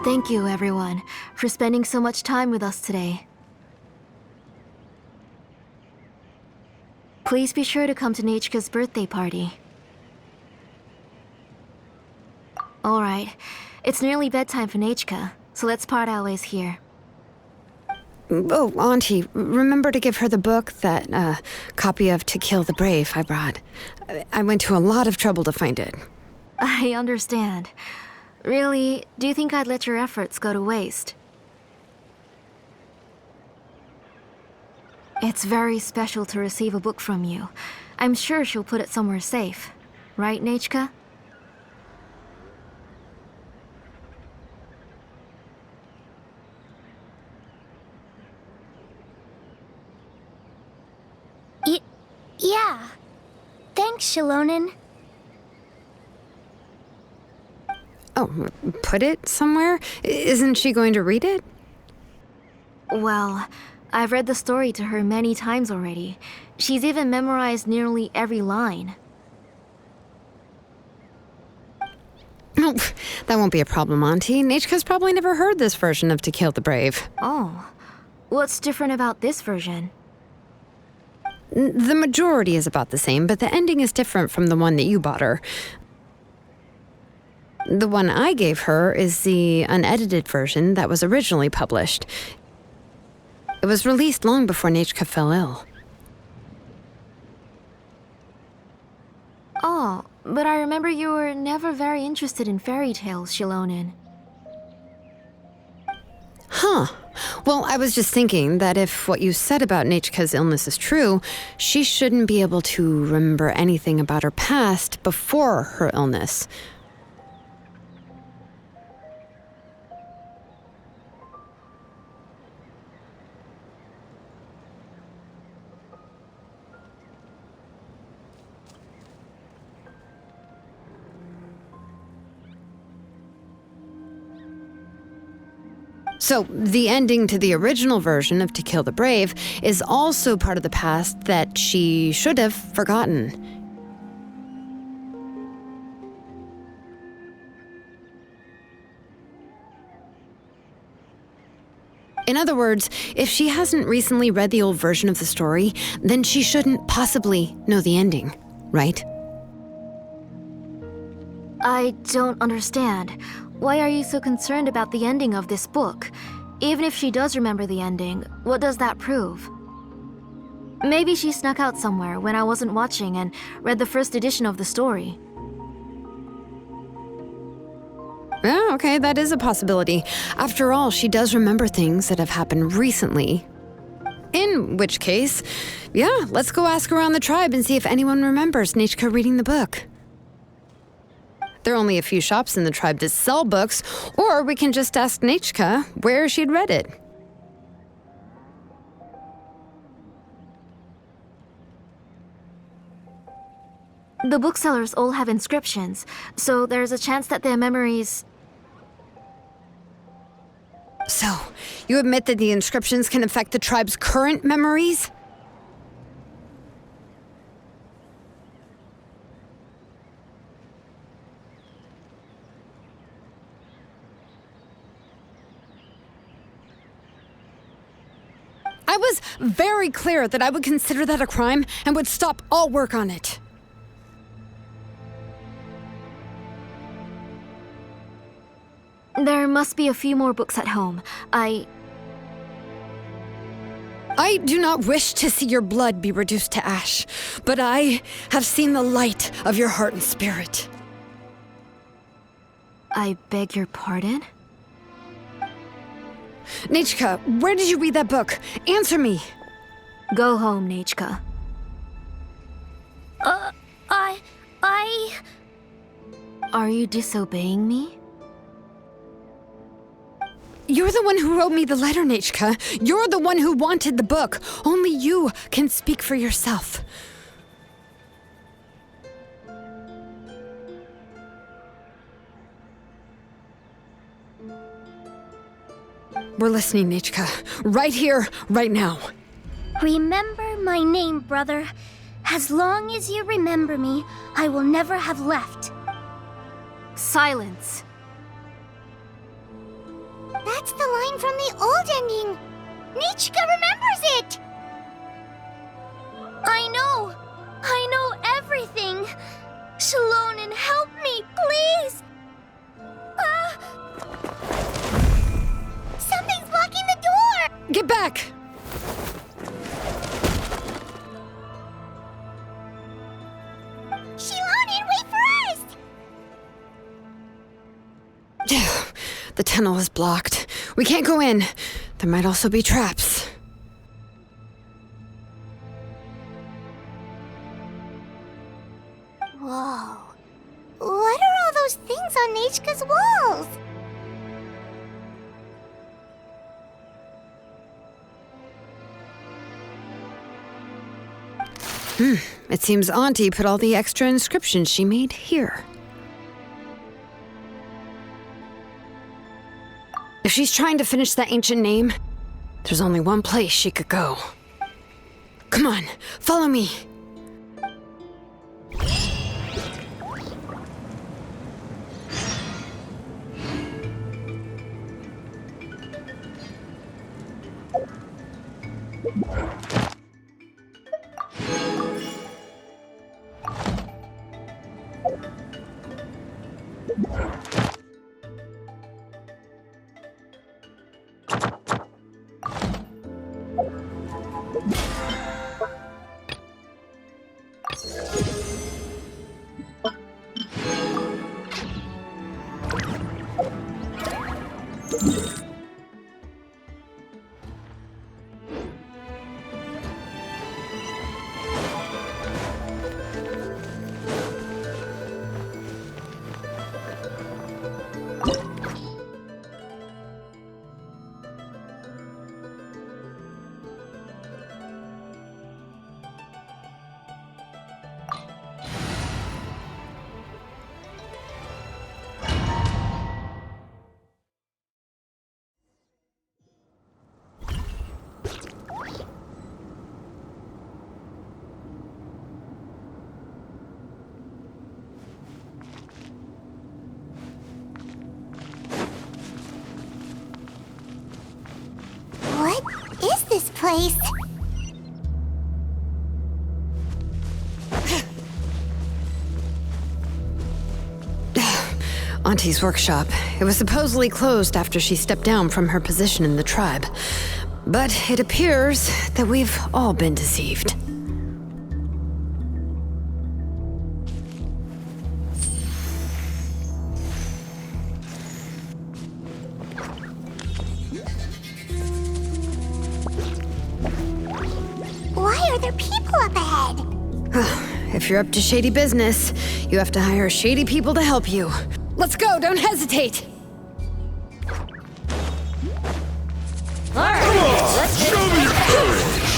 Thank you, everyone, for spending so much time with us today. Please be sure to come to Nechika's birthday party. Alright, it's nearly bedtime for Nechika, so let's part our ways here. Oh, Auntie, remember to give her the book, that copy of To Kill the Brave I brought. I went to a lot of trouble to find it. I understand. Really, do you think I'd let your efforts go to waste? It's very special to receive a book from you. I'm sure she'll put it somewhere safe. Right, Nechika? Yeah. Thanks, Shilonen. Oh, put it somewhere? Isn't she going to read it? Well, I've read the story to her many times already. She's even memorized nearly every line. Oh, that won't be a problem, Auntie. Nechika's probably never heard this version of To Kill the Brave. Oh. What's different about this version? The majority is about the same, but the ending is different from the one that you bought her. The one I gave her is the unedited version that was originally published. It was released long before Nechika fell ill. Oh, but I remember you were never very interested in fairy tales, Shilonen. Huh. Well, I was just thinking that if what you said about Nechika's illness is true, she shouldn't be able to remember anything about her past before her illness. So, the ending to the original version of To Kill the Brave is also part of the past that she should have forgotten. In other words, if she hasn't recently read the old version of the story, then she shouldn't possibly know the ending, right? I don't understand. Why are you so concerned about the ending of this book? Even if she does remember the ending, what does that prove? Maybe she snuck out somewhere when I wasn't watching and read the first edition of the story. Yeah, okay, that is a possibility. After all, she does remember things that have happened recently. In which case, yeah, let's go ask around the tribe and see if anyone remembers Nechika reading the book. There are only a few shops in the tribe that sell books, or we can just ask Nechika where she'd read it. The booksellers all have inscriptions, so there's a chance that their memories... So, you admit that the inscriptions can affect the tribe's current memories? I was very clear that I would consider that a crime and would stop all work on it. There must be a few more books at home. I do not wish to see your blood be reduced to ash, but I have seen the light of your heart and spirit. I beg your pardon? Nechika, where did you read that book? Answer me. Go home, Nechika. Are you disobeying me? You're the one who wrote me the letter, Nechika. You're the one who wanted the book. Only you can speak for yourself. We're listening, Nechika. Right here, right now. Remember my name, brother. As long as you remember me, I will never have left. Silence. That's the line from the old ending. Nichika remembers it! I know everything. Shalonen, help me, please! Something's blocking the door! Get back! Shalonen, wait for us! The tunnel is blocked. We can't go in. There might also be traps. Whoa. What are all those things on Nichika's walls? It seems Auntie put all the extra inscriptions she made here. If she's trying to finish that ancient name, there's only one place she could go. Come on, follow me. What is this place? Auntie's workshop. It was supposedly closed after she stepped down from her position in the tribe. But it appears that we've all been deceived. Why are there people up ahead? If you're up to shady business, you have to hire shady people to help you. Let's go, don't hesitate! Come on, show me your courage!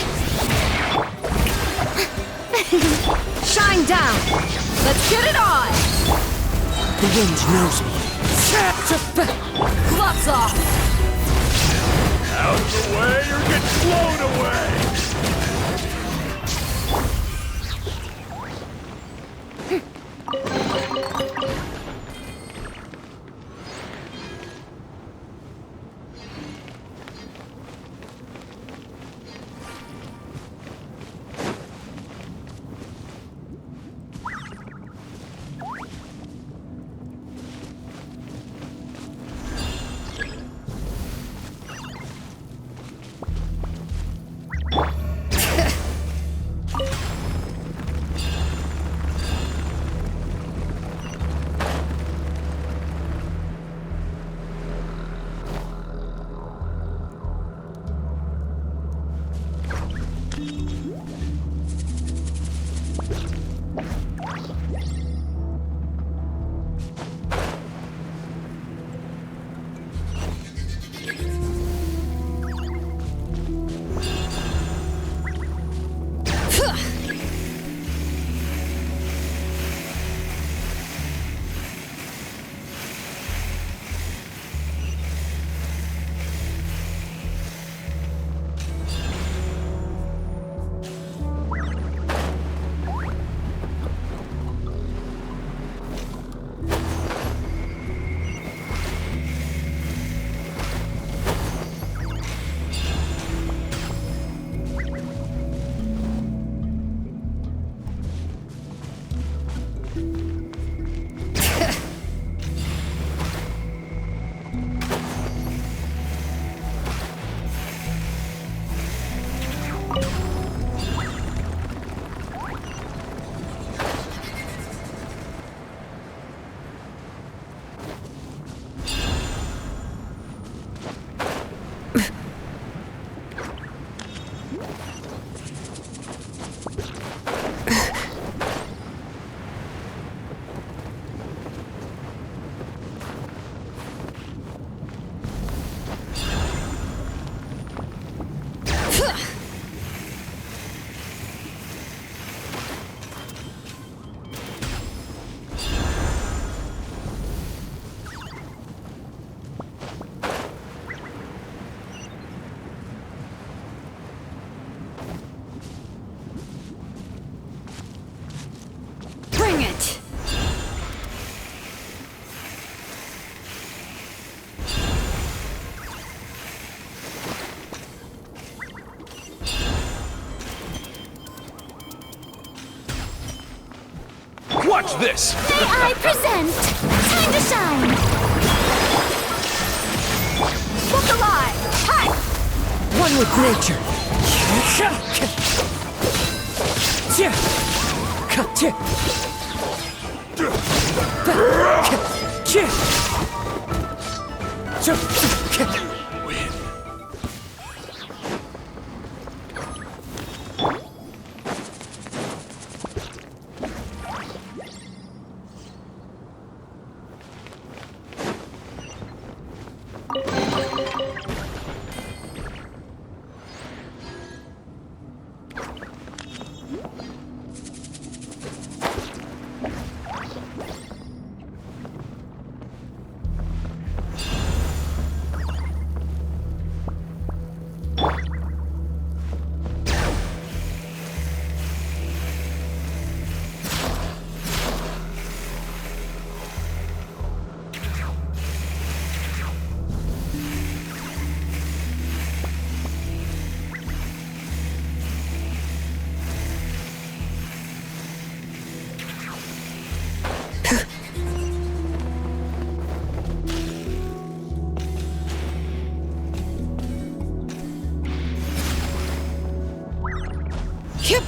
Shine down! Let's get it on! The wind knows me. Gloves off! Out of the way or get blown away! Watch this! May I present Time to Shine! Look alive! Hi! One with nature. Yep.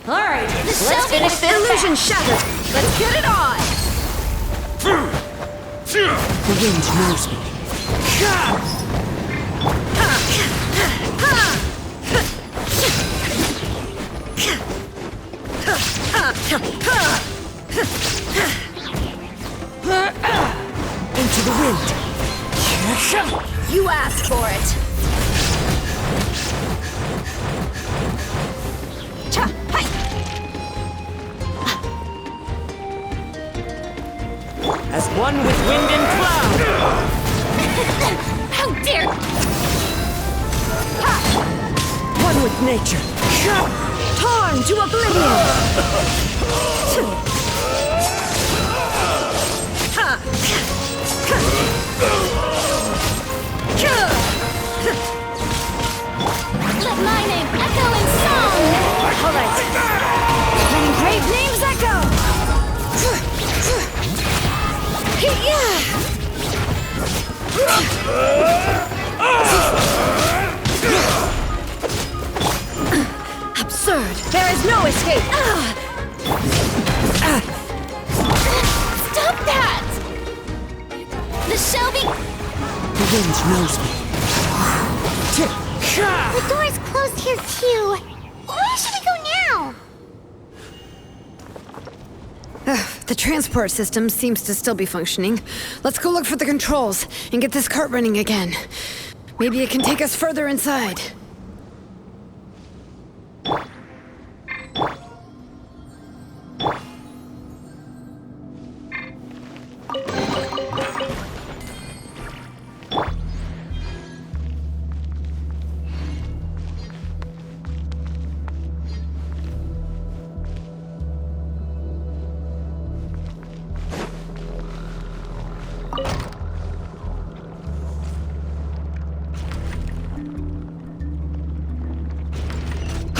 Alright, let's finish this. Illusion shattered! Let's get it on! The wind knows me. Into the wind. You asked for it! Cha! Hi! As one with wind and cloud. How dare! Ha! One with nature. Torn to oblivion! Let my name echo in song! Alright. Letting great names echo! Absurd! There is no escape! Stop that! The Shelby... The wind knows me. The door's closed here too. Where should we go now? The transport system seems to still be functioning. Let's go look for the controls and get this cart running again. Maybe it can take us further inside.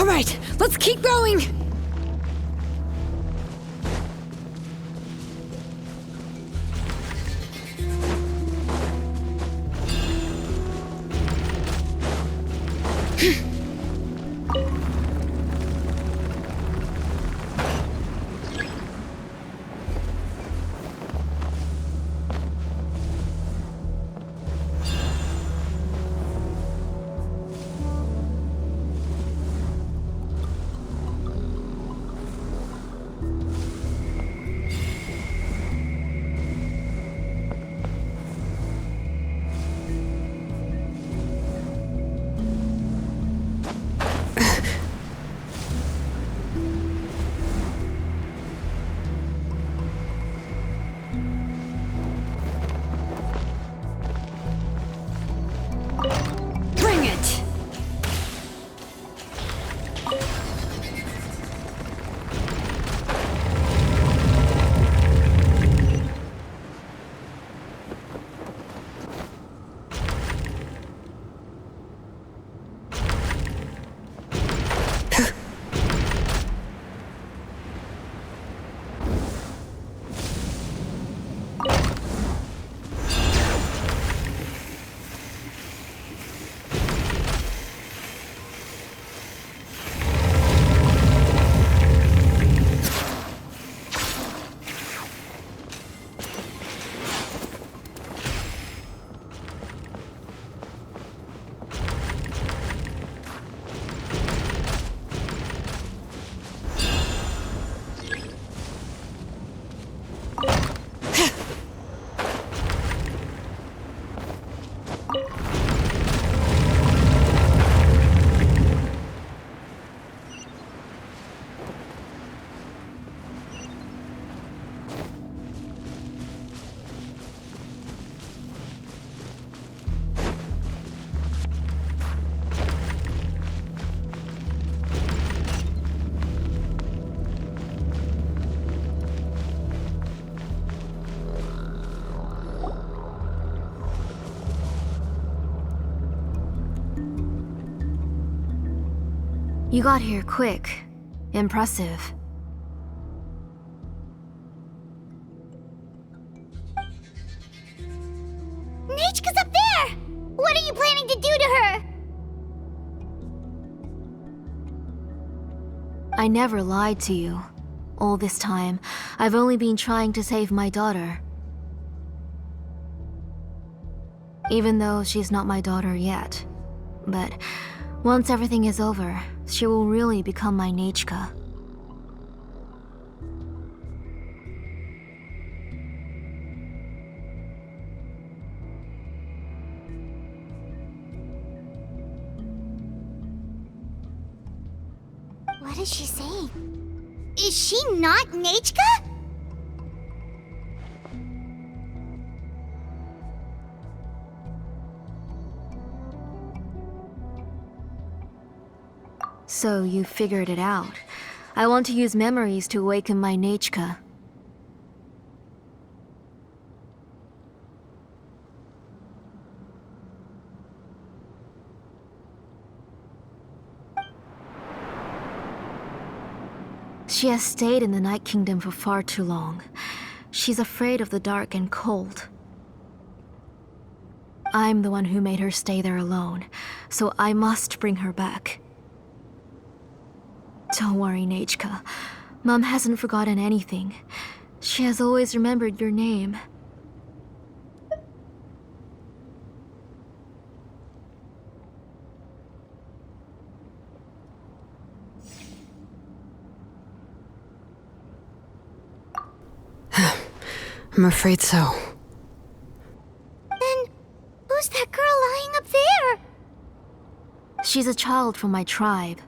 All right, let's keep going! Bring it! You got here quick. Impressive. Nichka's up there! What are you planning to do to her? I never lied to you. All this time, I've only been trying to save my daughter. Even though she's not my daughter yet. But once everything is over, she will really become my Nichka. What is she saying? Is she not Nichka? So you figured it out. I want to use memories to awaken my Nichka. She has stayed in the Night Kingdom for far too long. She's afraid of the dark and cold. I'm the one who made her stay there alone, so I must bring her back. Don't worry, Nichka. Mom hasn't forgotten anything. She has always remembered your name. I'm afraid so. Then, who's that girl lying up there? She's a child from my tribe.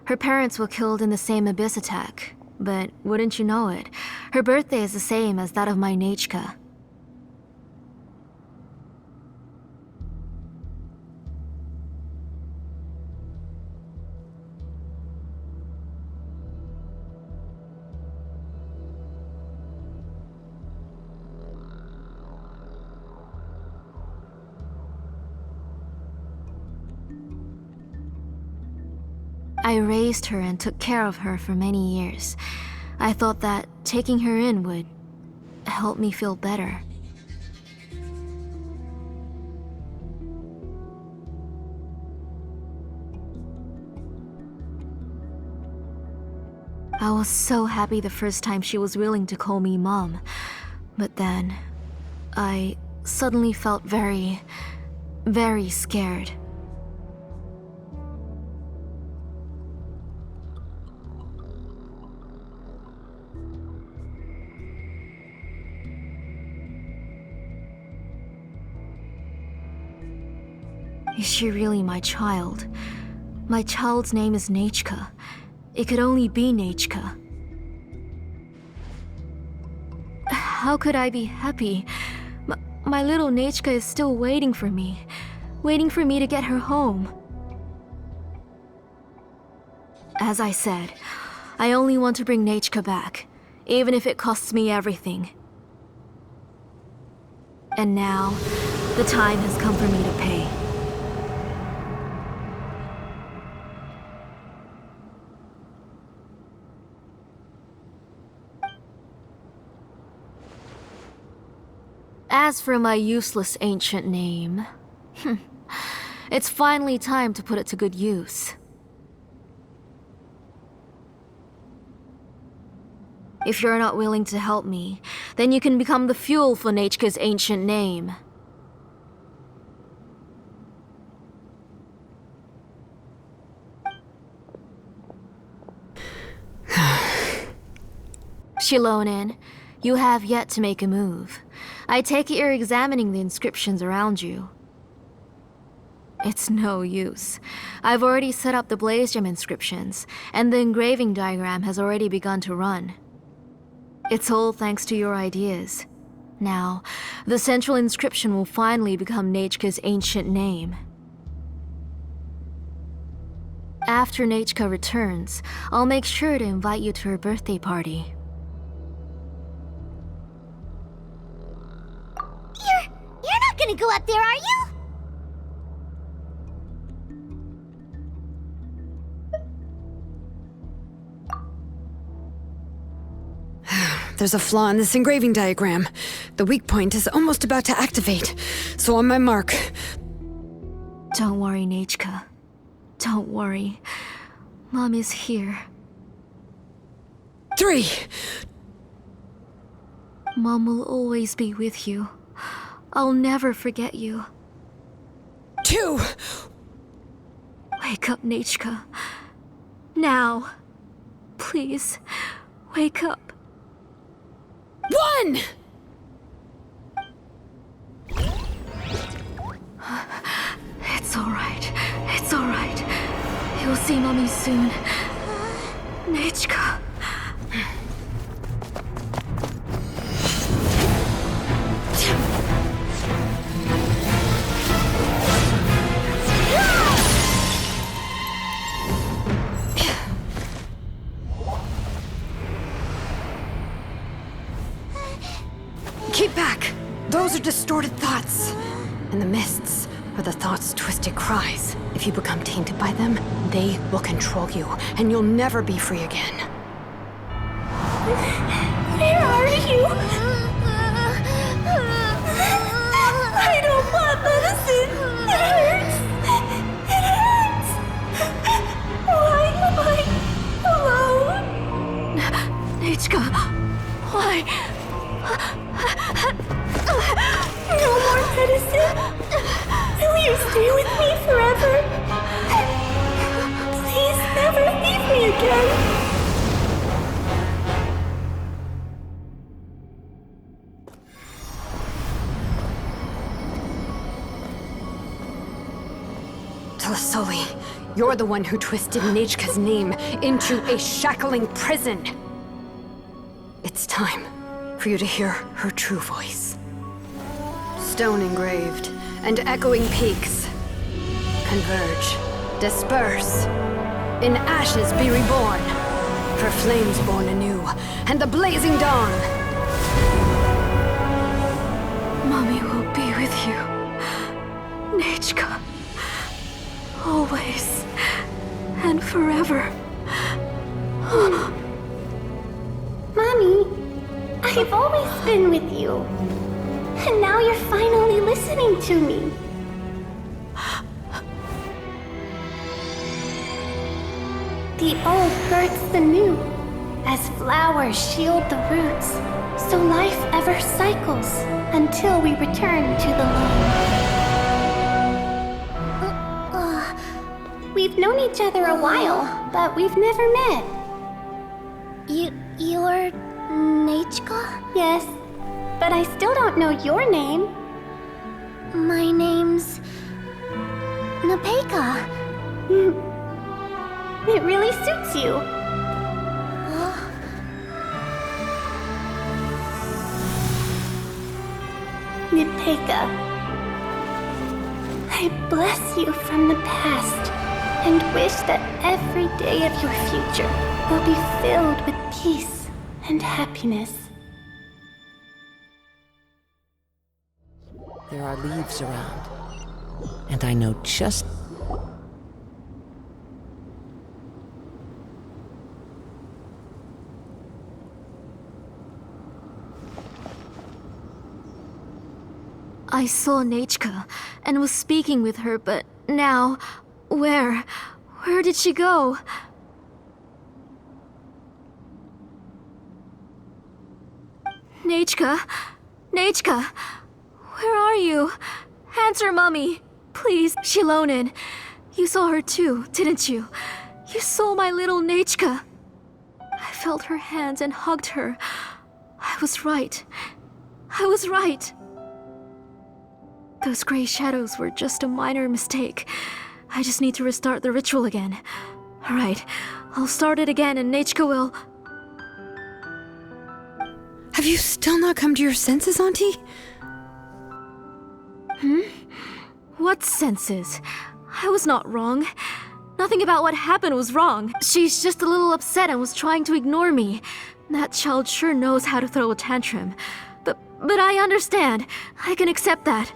Her parents were killed in the same abyss attack. But wouldn't you know it, her birthday is the same as that of my Nichka. I raised her and took care of her for many years. I thought that taking her in would help me feel better. I was so happy the first time she was willing to call me Mom, but then I suddenly felt very, very scared. Is she really my child? My child's name is Nechka. It could only be Nechka. How could I be happy? My little Nechka is still waiting for me to get her home. As I said, I only want to bring Nechka back, even if it costs me everything. And now, the time has come for me to pay. As for my useless ancient name, it's finally time to put it to good use. If you're not willing to help me, then you can become the fuel for Nechka's ancient name. Shilonin, you have yet to make a move. I take it you're examining the inscriptions around you. It's no use. I've already set up the blaze gem inscriptions, and the engraving diagram has already begun to run. It's all thanks to your ideas. Now, the central inscription will finally become Nechka's ancient name. After Nechka returns, I'll make sure to invite you to her birthday party. You're not gonna go up there, are you? There's a flaw in this engraving diagram. The weak point is almost about to activate. So on my mark. Don't worry, Nechka. Don't worry. Mom is here. 3. Mom will always be with you. I'll never forget you. 2. Wake up, Nechka. Now. Please, wake up. 1. It's alright. It's alright. You'll see Mommy soon. Nechka. Keep back! Those are distorted thoughts. And the mists are the thoughts' twisted cries. If you become tainted by them, they will control you, and you'll never be free again. Where are you? I don't want medicine. It hurts. It hurts. Why am I alone? Nechka, why? No more medicine. Will you stay with me forever? Please never leave me again. Telasoli, you're the one who twisted Nechka's name into a shackling prison. It's time for you to hear her true voice. Stone engraved and echoing peaks converge, disperse, in ashes be reborn, for flames born anew, and the blazing dawn. Mommy will be with you. Nechka. Always. and forever. Mommy, I've always been with you. And now you're finally listening to me. The old births the new, as flowers shield the roots, so life ever cycles until we return to the loam. We've known each other a while, but we've never met. You're Nachka? Yes, but I still don't know your name. My name's Napeka. It really suits you. Napeka, I bless you from the past and wish that every day of your future will be filled with peace and happiness. There are leaves around, and I know just... I saw Nachka and was speaking with her, but now, where did she go? Nachka, where are you? Answer, Mommy, please. Shilonen, you saw her too, didn't you? You saw my little Nachka. I felt her hands and hugged her. I was right. Those gray shadows were just a minor mistake. I just need to restart the ritual again. Alright, I'll start it again and Nachka will... Have you still not come to your senses, Auntie? What senses? I was not wrong. Nothing about what happened was wrong. She's just a little upset and was trying to ignore me. That child sure knows how to throw a tantrum. But I understand. I can accept that.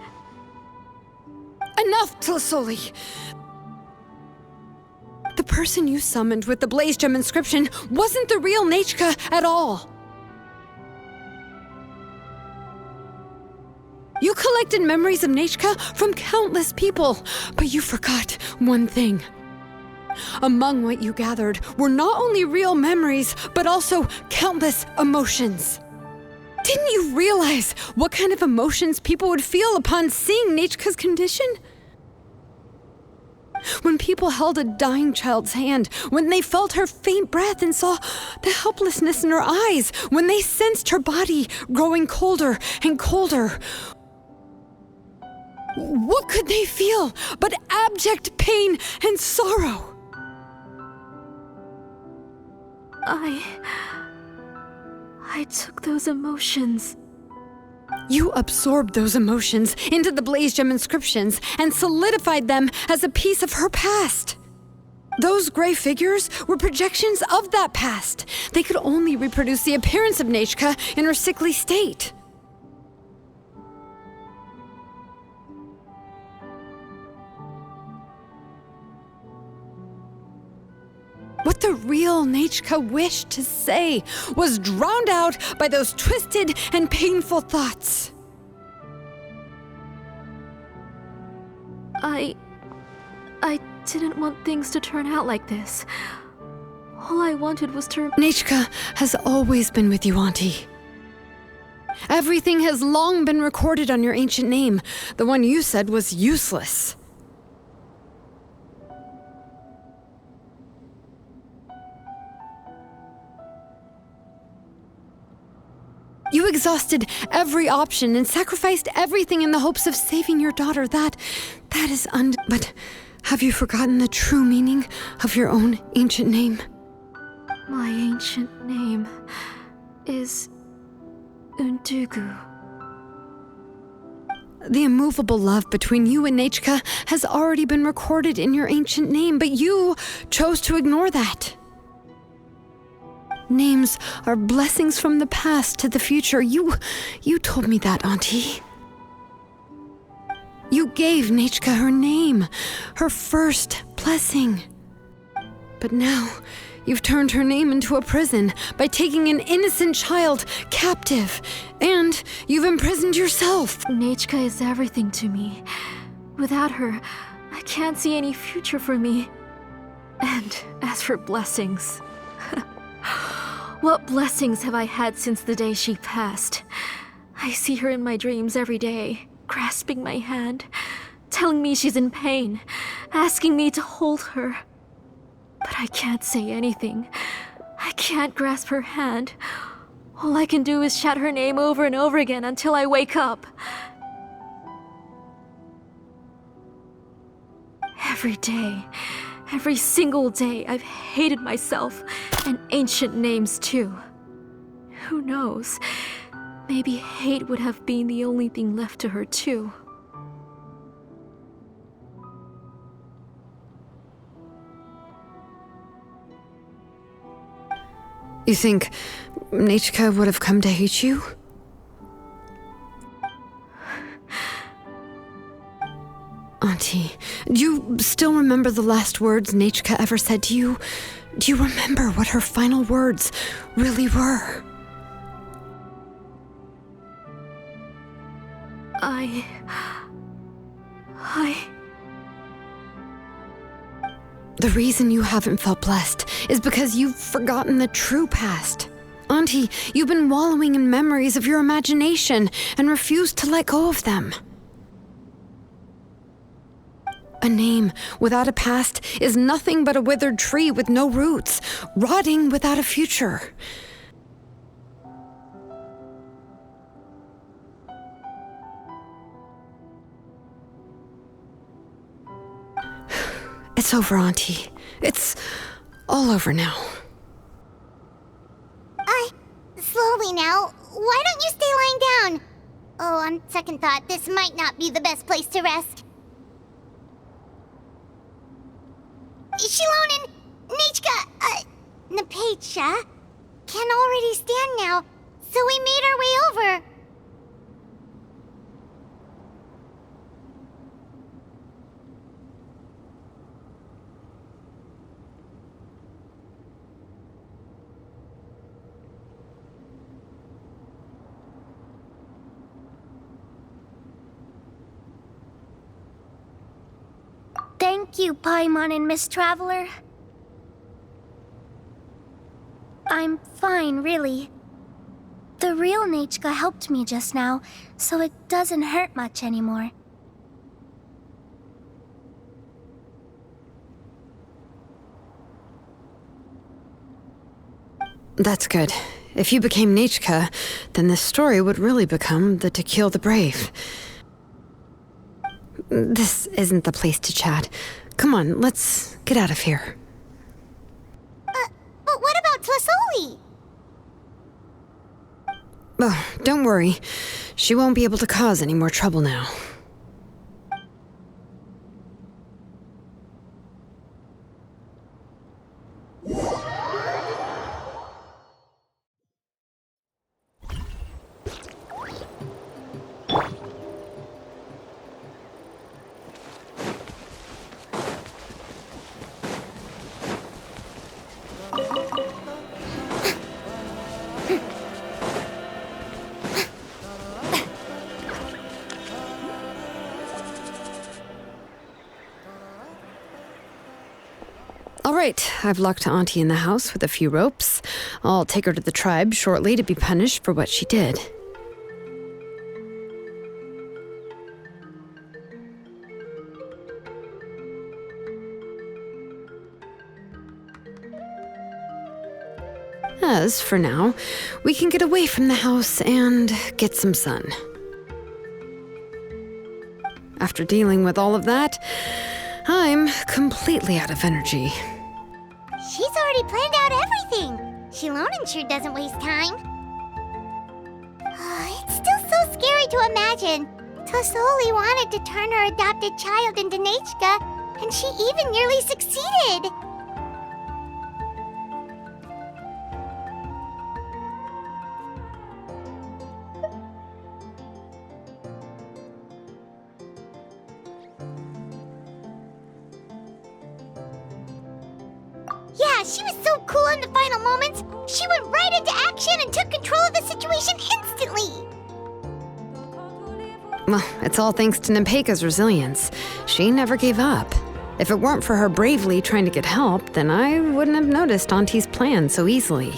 Enough, Tlisoli! The person you summoned with the Blaze Gem inscription wasn't the real Nachka at all. You collected memories of Nachka from countless people, but you forgot one thing. Among what you gathered were not only real memories, but also countless emotions. Didn't you realize what kind of emotions people would feel upon seeing Nachka's condition? When people held a dying child's hand, when they felt her faint breath and saw the helplessness in her eyes, when they sensed her body growing colder and colder, what could they feel but abject pain and sorrow? I took those emotions. You absorbed those emotions into the Blaze Gem inscriptions and solidified them as a piece of her past. Those gray figures were projections of that past. They could only reproduce the appearance of Nachka in her sickly state. What the real Nachka wished to say was drowned out by those twisted and painful thoughts. I didn't want things to turn out like this. All I wanted was to... Nachka has always been with you, Auntie. Everything has long been recorded on your ancient name. The one you said was useless. You exhausted every option and sacrificed everything in the hopes of saving your daughter. That is But have you forgotten the true meaning of your own ancient name? My ancient name is Undugu. The immovable love between you and Nachka has already been recorded in your ancient name, but you chose to ignore that. Names are blessings from the past to the future. You told me that, Auntie. You gave Nachka her name, her first blessing. But now, you've turned her name into a prison by taking an innocent child captive, and you've imprisoned yourself. Nachka is everything to me. Without her, I can't see any future for me. And as for blessings, what blessings have I had since the day she passed? I see her in my dreams every day, grasping my hand, telling me she's in pain, asking me to hold her. But I can't say anything. I can't grasp her hand. All I can do is shout her name over and over again until I wake up. Every day, every single day, I've hated myself, and ancient names too. Who knows? Maybe hate would have been the only thing left to her too. You think Nachka would have come to hate you? Auntie, do you still remember the last words Nachka ever said to you? Do you remember what her final words really were? The reason you haven't felt blessed is because you've forgotten the true past. Auntie, you've been wallowing in memories of your imagination and refused to let go of them. A name without a past is nothing but a withered tree with no roots, rotting without a future. It's over, Auntie. It's all over now. Slowly now. Why don't you stay lying down? Oh, on second thought, this might not be the best place to rest. Shilon and Nachka, Napecha can already stand now, so we made our way over. Thank you, Paimon and Miss Traveler. I'm fine, really. The real Nachka helped me just now, so it doesn't hurt much anymore. That's good. If you became Nachka, then this story would really become the To Kill the Brave. This isn't the place to chat. Come on, let's get out of here. But what about Tlasoli? Oh, don't worry. She won't be able to cause any more trouble now. All right, I've locked Auntie in the house with a few ropes. I'll take her to the tribe shortly to be punished for what she did. As for now, we can get away from the house and get some sun. After dealing with all of that, I'm completely out of energy. She's already planned out everything. Shilonen sure doesn't waste time. It's still so scary to imagine. Tlasoli wanted to turn her adopted child into Nachka, and she even nearly succeeded. Yeah, she was so cool in the final moments. She went right into action and took control of the situation instantly. Well, it's all thanks to Nepeka's resilience. She never gave up. If it weren't for her bravely trying to get help, then I wouldn't have noticed Auntie's plan so easily.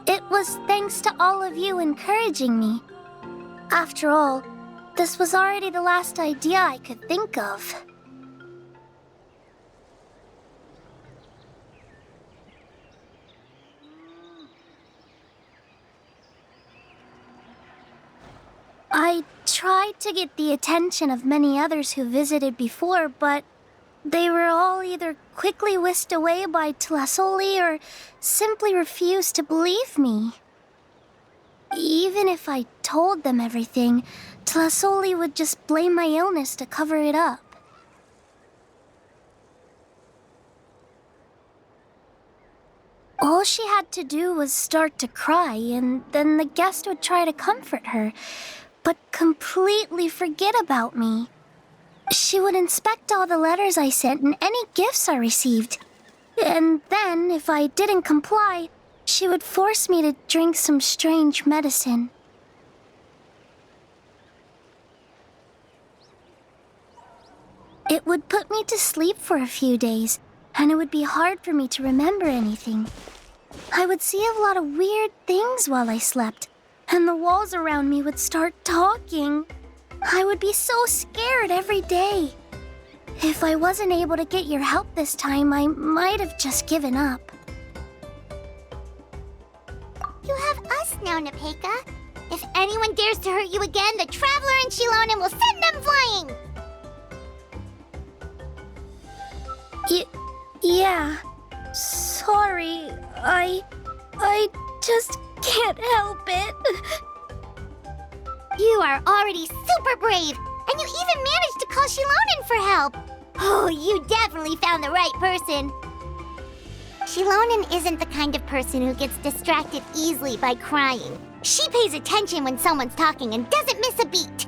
It was thanks to all of you encouraging me. After all, this was already the last idea I could think of. I tried to get the attention of many others who visited before, but they were all either quickly whisked away by Tlasoli or simply refused to believe me. Even if I told them everything, Tlasoli would just blame my illness to cover it up. All she had to do was start to cry, and then the guest would try to comfort her, but completely forget about me. She would inspect all the letters I sent and any gifts I received. And then, if I didn't comply, she would force me to drink some strange medicine. It would put me to sleep for a few days, and it would be hard for me to remember anything. I would see a lot of weird things while I slept, and the walls around me would start talking. I would be so scared every day. If I wasn't able to get your help this time, I might have just given up. You have us now, Nepeka. If anyone dares to hurt you again, the Traveler and Shilonen will send them flying! Yeah. Sorry, I just can't help it. You are already super brave, and you even managed to call Shilonen for help. Oh, you definitely found the right person. Shilonen isn't the kind of person who gets distracted easily by crying. She pays attention when someone's talking and doesn't miss a beat.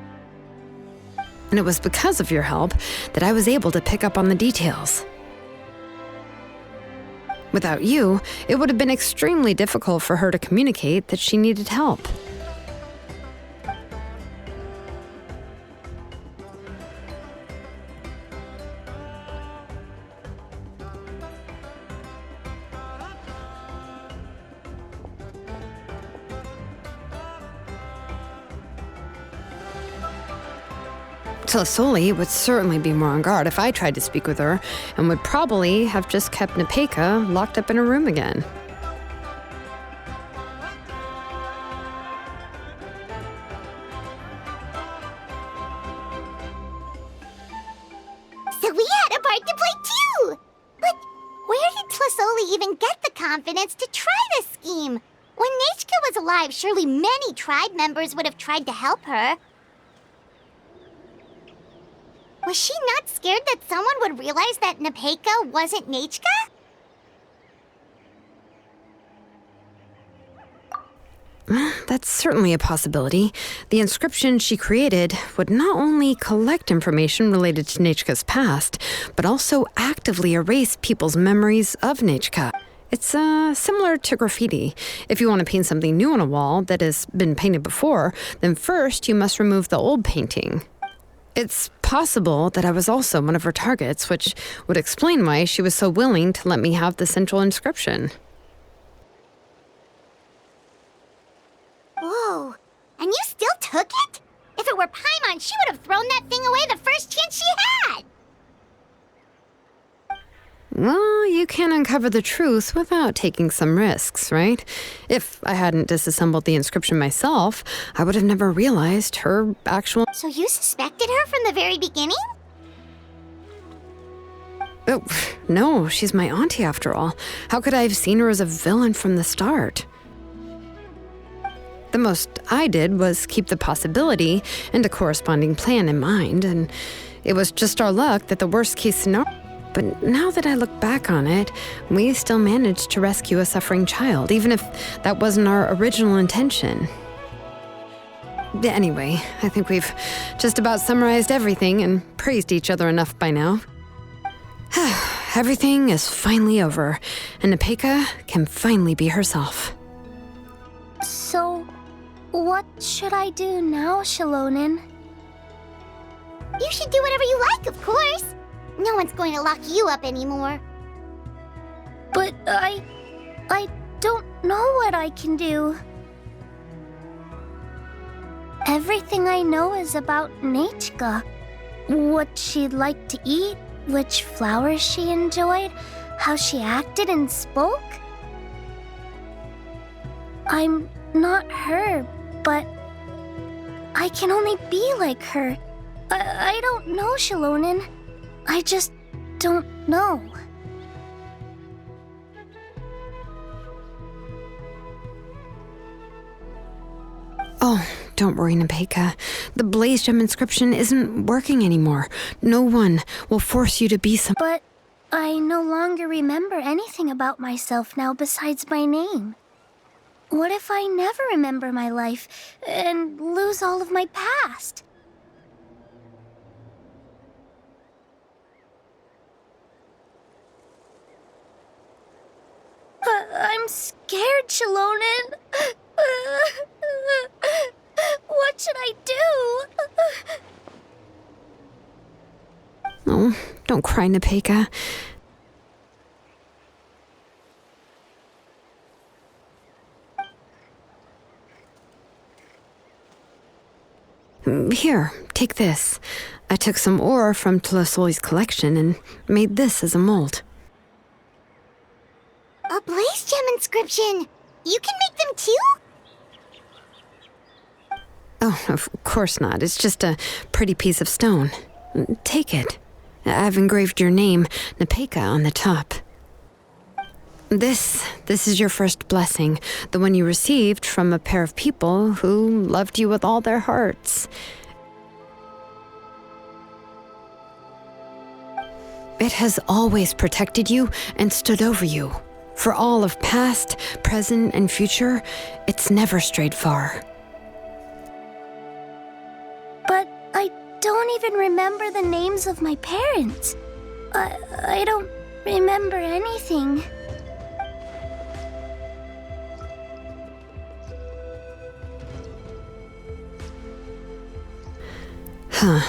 And it was because of your help that I was able to pick up on the details. Without you, it would have been extremely difficult for her to communicate that she needed help. Tlasoli would certainly be more on guard if I tried to speak with her, and would probably have just kept Nepeka locked up in a room again. So we had a part to play too! But where did Tlasoli even get the confidence to try this scheme? When Nechka was alive, surely many tribe members would have tried to help her. Was she not scared that someone would realize that Nepeka wasn't Nechka? That's certainly a possibility. The inscription she created would not only collect information related to Nechka's past, but also actively erase people's memories of Nechka. It's similar to graffiti. If you want to paint something new on a wall that has been painted before, then first you must remove the old painting. It's possible that I was also one of her targets, which would explain why she was so willing to let me have the central inscription. Whoa, and you still took it? If it were Paimon, she would have thrown that thing away the first chance she had! Well, you can't uncover the truth without taking some risks, right? If I hadn't disassembled the inscription myself, I would have never realized her actual... So you suspected her from the very beginning? Oh, no, she's my auntie after all. How could I have seen her as a villain from the start? The most I did was keep the possibility and a corresponding plan in mind, and It was just our luck that the worst case scenario. But now that I look back on it, we still managed to rescue a suffering child, even if that wasn't our original intention. Anyway, I think we've just about summarized everything and praised each other enough by now. Everything is finally over, and Nepeka can finally be herself. So, what should I do now, Shalonen? You should do whatever you like, of course. No one's going to lock you up anymore. But I don't know what I can do. Everything I know is about Nachika. What she'd like to eat, which flowers she enjoyed, how she acted and spoke. I'm not her, but I can only be like her. I don't know, Shalonen. I just don't know. Oh, don't worry, Nepeka. The Blaze Gem inscription isn't working anymore. No one will force you to be some. But I no longer remember anything about myself now besides my name. What if I never remember my life and lose all of my past? I'm scared, Shalonen. What should I do? Oh, don't cry, Nepeka. Here, take this. I took some ore from Tolosoi's collection and made this as a mold. A Blaze Gem inscription! You can make them too? Oh, of course not. It's just a pretty piece of stone. Take it. I've engraved your name, Nepeka, on the top. This is your first blessing, the one you received from a pair of people who loved you with all their hearts. It has always protected you and stood over you. For all of past, present, and future, it's never strayed far. But I don't even remember the names of my parents. I don't remember anything. Huh.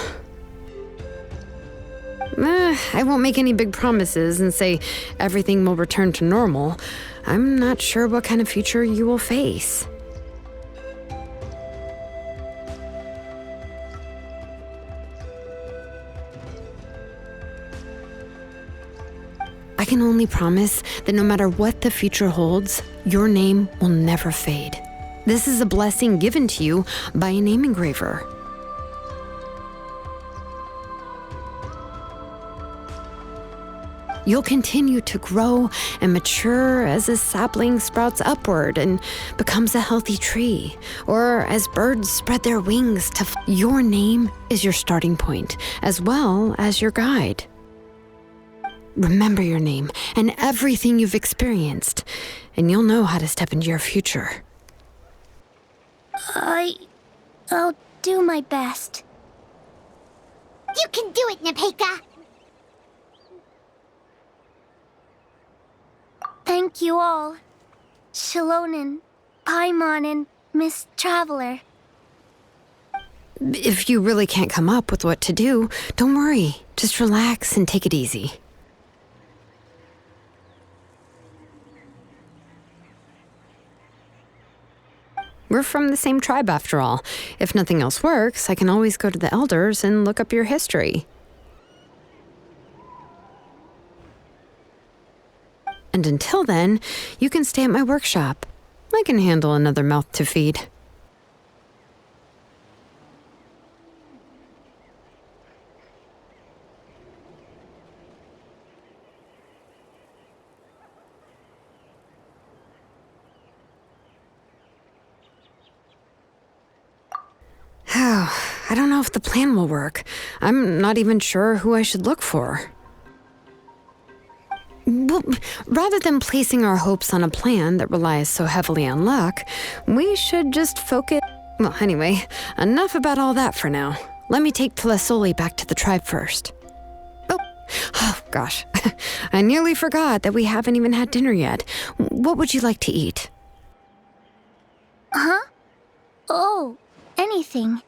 I won't make any big promises and say everything will return to normal. I'm not sure what kind of future you will face. I can only promise that no matter what the future holds, your name will never fade. This is a blessing given to you by a name engraver. You'll continue to grow and mature as a sapling sprouts upward and becomes a healthy tree, or as birds spread their wings to your name is your starting point, as well as your guide. Remember your name and everything you've experienced, and you'll know how to step into your future. I'll do my best. You can do it, Nepeka! Thank you all. Shalonen, Paimon, and Miss Traveler. If you really can't come up with what to do, don't worry. Just relax and take it easy. We're from the same tribe after all. If nothing else works, I can always go to the elders and look up your history. And until then, you can stay at my workshop. I can handle another mouth to feed. I don't know if the plan will work. I'm not even sure who I should look for. Well, rather than placing our hopes on a plan that relies so heavily on luck, we should just focus... Well, anyway, enough about all that for now. Let me take Telesoli back to the tribe first. Oh, gosh. I nearly forgot that we haven't even had dinner yet. What would you like to eat? Huh? Oh, anything.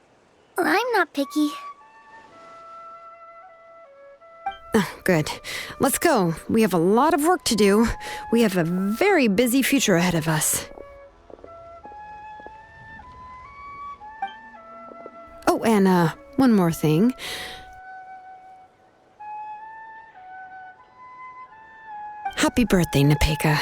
I'm not picky. Oh, good. Let's go. We have a lot of work to do. We have a very busy future ahead of us. Oh, and one more thing. Happy birthday, Nepeka.